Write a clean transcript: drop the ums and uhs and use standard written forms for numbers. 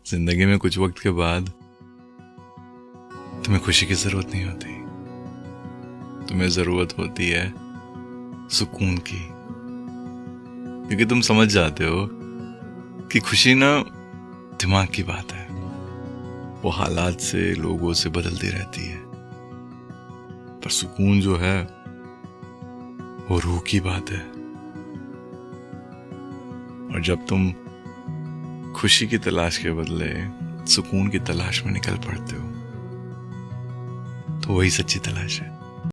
जिंदगी में कुछ वक्त के बाद तुम्हें खुशी की जरूरत नहीं होती, तुम्हें जरूरत होती है सुकून की। क्योंकि तुम समझ जाते हो कि खुशी ना दिमाग की बात है, वो हालात से लोगों से बदलती रहती है, पर सुकून जो है वो रूह की बात है। और जब तुम खुशी की तलाश के बदले सुकून की तलाश में निकल पड़ते हो तो वही सच्ची तलाश है।